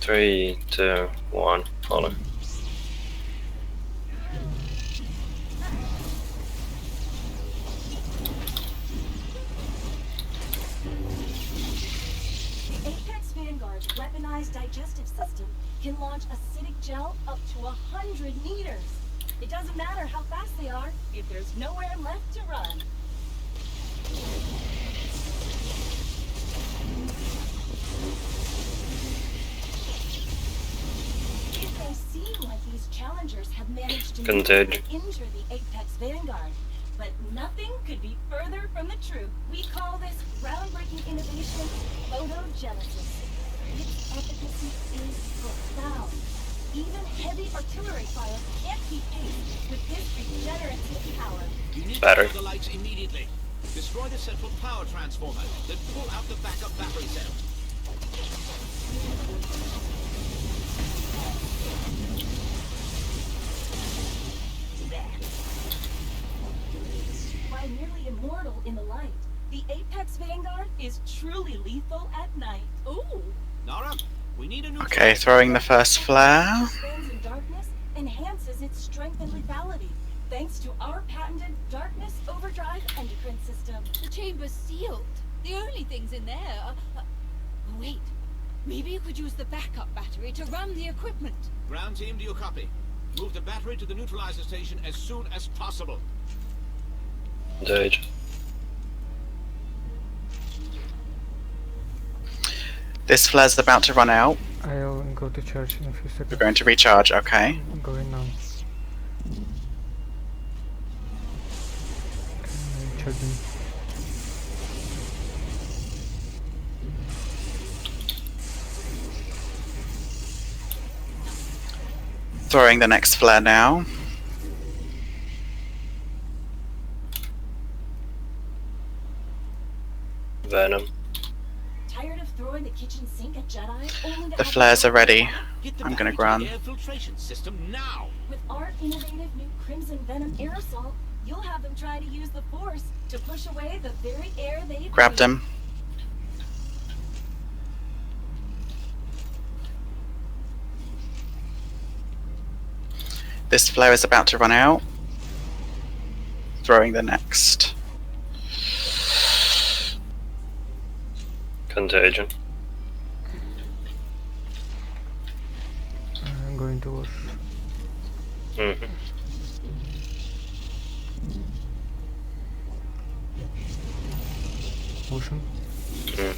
3, 2, 1, follow. The Apex Vanguard's weaponized digestive system can launch acidic gel up to 100 meters. It doesn't matter how fast they are if there's nowhere left to run. It may seem like these challengers have managed to injure the Apex Vanguard, but nothing could be further from the truth. We call this groundbreaking innovation photogenesis. Its efficacy is profound. Even heavy artillery fire can't keep pace with this regenerative power. You need to turn the lights immediately. Destroy the central power transformer, then pull out the backup battery cell. While nearly immortal in the light, the Apex Vanguard is truly lethal at night. Ooh! Nara, we need a new. Okay, throwing the first flare. Expands in darkness, enhances its strength and lethality, thanks to our patented darkness overdrive endocrine system. The chamber's sealed. The only things in there are... wait. Maybe you could use the backup battery to run the equipment. Ground team, do you copy? Move the battery to the neutralizer station as soon as possible. Engage. This flare's about to run out. I'll go to church in a few seconds. We're going to recharge, okay. I'm going now. Okay, charging. Throwing the next flare now. Venom. Tired of throwing the kitchen sink at Jedi? Only to The have flares them are ready. Get the I'm gonna battery to grab. the air filtration system now. With our innovative new Crimson Venom aerosol, you'll have them try to use the Force to push away the very air they Grabbed breathe. him. This flare is about to run out. Throwing the next. Contagion. I'm going to wash. Motion. I'm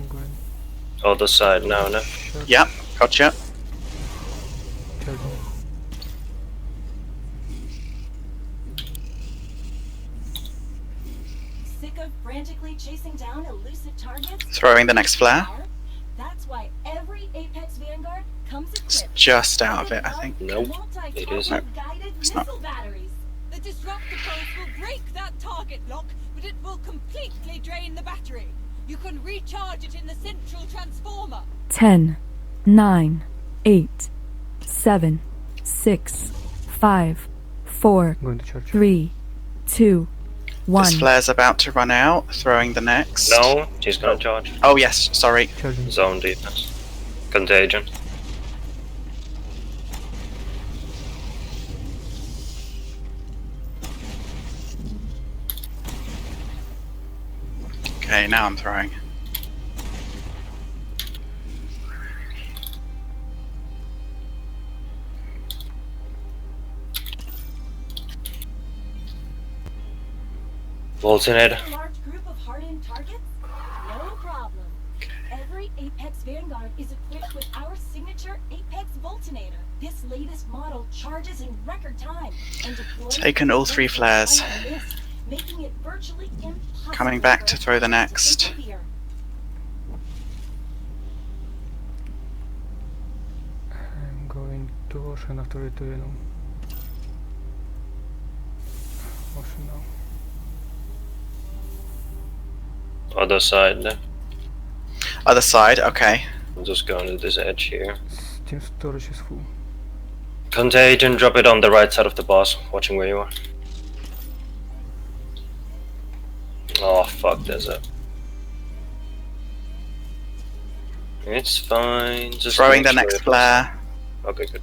going. Other side now, no? Church. Yep, gotcha. Charging. Sick of frantically chasing down elusive targets? Throwing the next flare. That's why every Apex Vanguard comes It's equipped. just out of it, I think. Nope, it isn't. Guided It's not. missile batteries. The disruptor pulse will break that target lock, but it will completely drain the battery. You can recharge it in the central transformer. 10, 9, 8, 7, 6, 5, 4, I'm going to church. 3, 2, 1. This flare's about to run out. Throwing the next. No, he's gonna charge. Oh yes, sorry. Charging. Zone defense. Contagion. Okay, now I'm throwing. Voltinade. A large group of hardened targets? No problem. Every Apex Vanguard is equipped with our signature Apex Voltinator. This latest model charges in record time and deploys Taken all 3 flares. making it virtually impossible. Coming back to throw the next. I'm going to wash and after it, you know. Washing now. Other side then. Other side, okay. I'm just going to this edge here. Team storage is full. Contagion, drop it on the right side of the boss, watching where you are. Oh fuck, there's a... It's fine. Just Throwing make the sure next it- flare. Okay, good.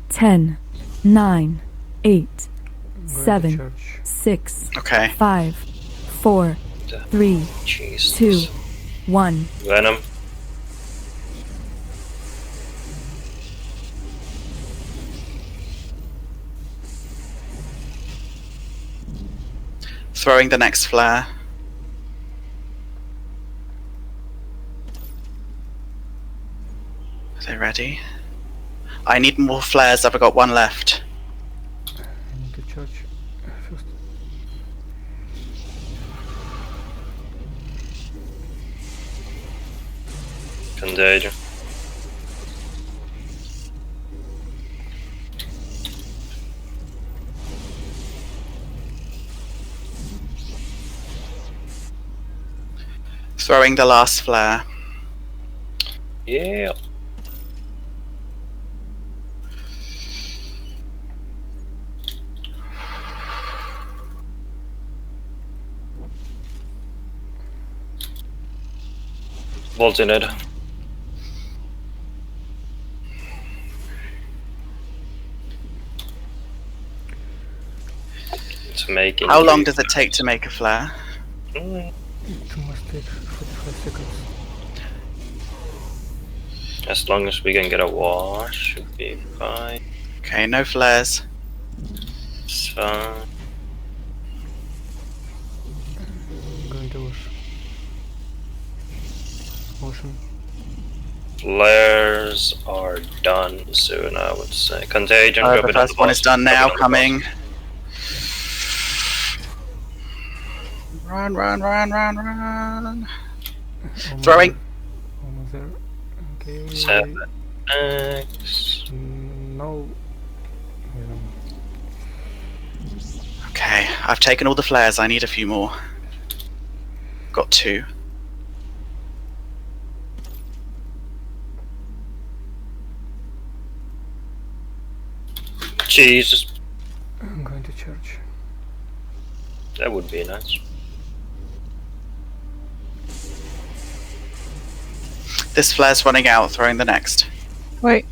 Ten, nine, eight, I'm going to 7, church. 6, Okay. 5, 4, 3, Jesus. 2, 1. Venom. Throwing the next flare. Are they ready? I need more flares. I've got one left. I need to church first. Contagion. Throwing the last flare. Yeah. Bolting it. It's making. How long does it take to make a flare? Mm, It must take 45 seconds. As long as we can get a wash, should be fine. Okay, no flares. It's fine. I'm going to wash. Motion. Flares are done soon, I would say. Contagion. drop The it on first one boss. is done Drop it now. on the Coming. boss. Run, run, run, run, run. Almost Throwing. there. Almost there. Okay. 7x. No. Venom. Okay, I've taken all the flares. I need a few more. Got 2. Jesus. I'm going to church. That would be nice. This flare's running out. Throwing the next. Wait,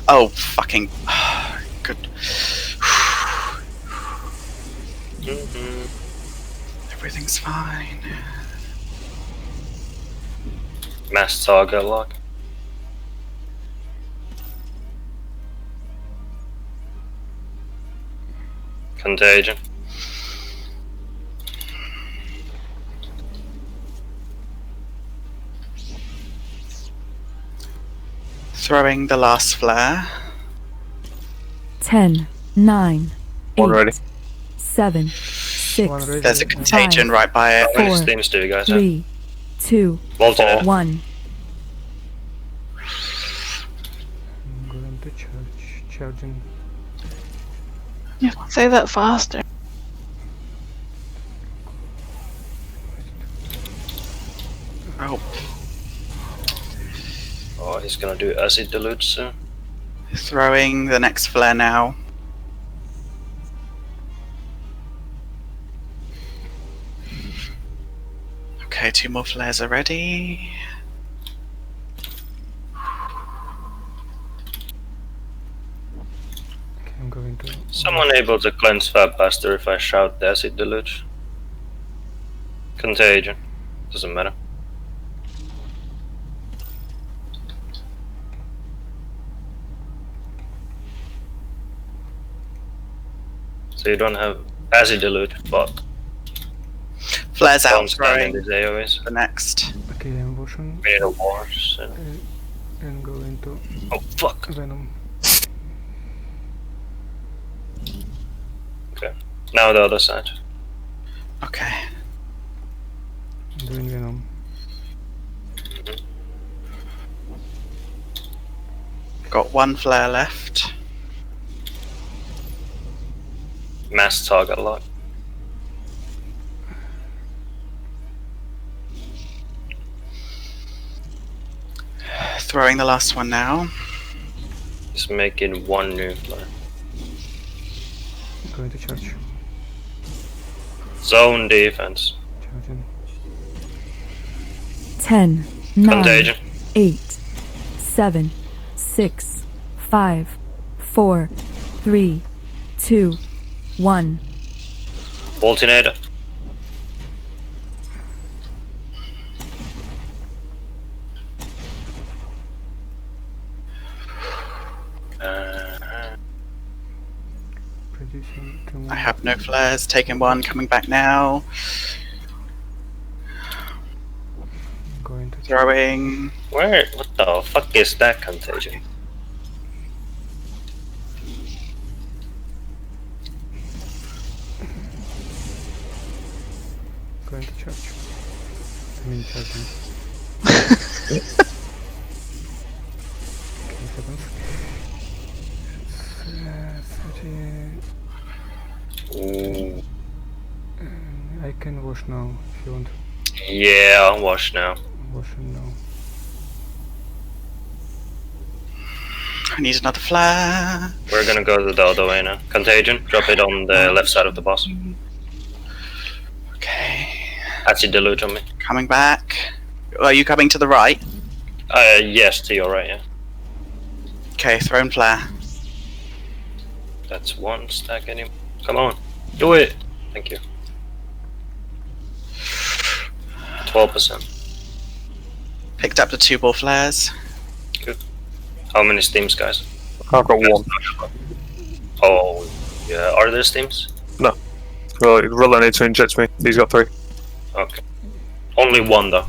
Oh, fucking. Good. Everything's fine. Mass target lock. Contagion. Throwing the last flare. 10, 9, 8, One ready. 7, One 6, ready. There's a and- contagion right by it. How many 4, steams do you guys have? 3, 2, Bolting it. 1. I'm going to church. Charging. you have to say that faster. Oh, Oh, he's gonna do acid dilute soon. throwing the next flare now. Okay, 2 more flares are ready. Okay, I'm going to. Someone able to cleanse fab faster if I shout the acid deluge? Contagion. Doesn't matter. So you don't have acid deluge, fuck. Flares out. Don't stand in Throwing this AoEs. the next. Okay, I'm washing. We need a wash soon. And going to Oh fuck. Venom. Okay. Now the other side. Okay. I'm doing Venom. Got 1 flare left. Mass target lock. Throwing the last one now. Just making 1 new flare. Going to charge. Zone defense. Charging. 10, 9, Contagion. 8, 7, 6, 5, 4, 3, 2, 1. Alternator. Producing. I have no flares. Taking one. Coming back now. Going to Throwing. Where? What the fuck is that contagion? Going to charge. I mean charging. 10 seconds. It's 30. Ooh. I can wash now if you want. Yeah, I'll wash now. Washing now. I need another flare. We're gonna go the other way now. Contagion. Drop it on the left side of the boss. Okay. Acid deluge on me. Coming back. Are you coming to the right? Yes, to your right, yeah. Okay, thrown flare. That's one stack anymore. Come on, do it. Thank you. 12%. Picked up the 2 ball flares. How many steams, guys? I've got one. Oh, yeah. Are there steams? No. Well, Rilla needs to inject me. He's got 3. Okay. Only one though.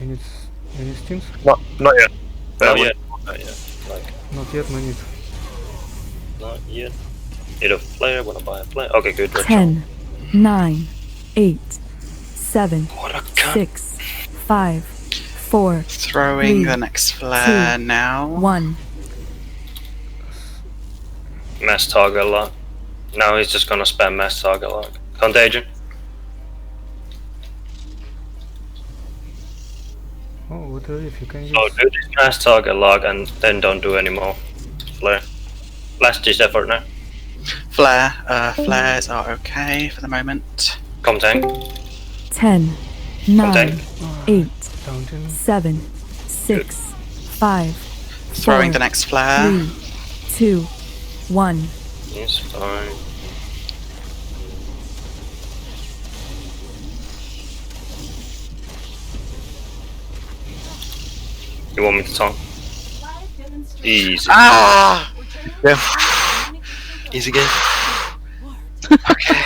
You need steams? Not yet. Not yet. Not yet. Like, Not yet, no need. not yet. Need a flare. Wanna buy a flare? Okay, good. 10, 9, 8, 7, What a cunt. 6, 5, 4, Throwing 3, the next flare 2, now. 1. Mass target lock. Now he's just gonna spam mass target lock. Contagion. Oh, what a relief, you can use. So do this mass target lock and then don't do any more flare. Last ditch effort now. Flare. Flares are okay for the moment. Come tank. 10, 9, tank. 8, Downton. 7, 6, 5, Throwing 4, the next flare. 3, 2, 1. It's fine. You want me to tongue? Live demonstration. Easy. Ah! Yeah. Easy game. Okay.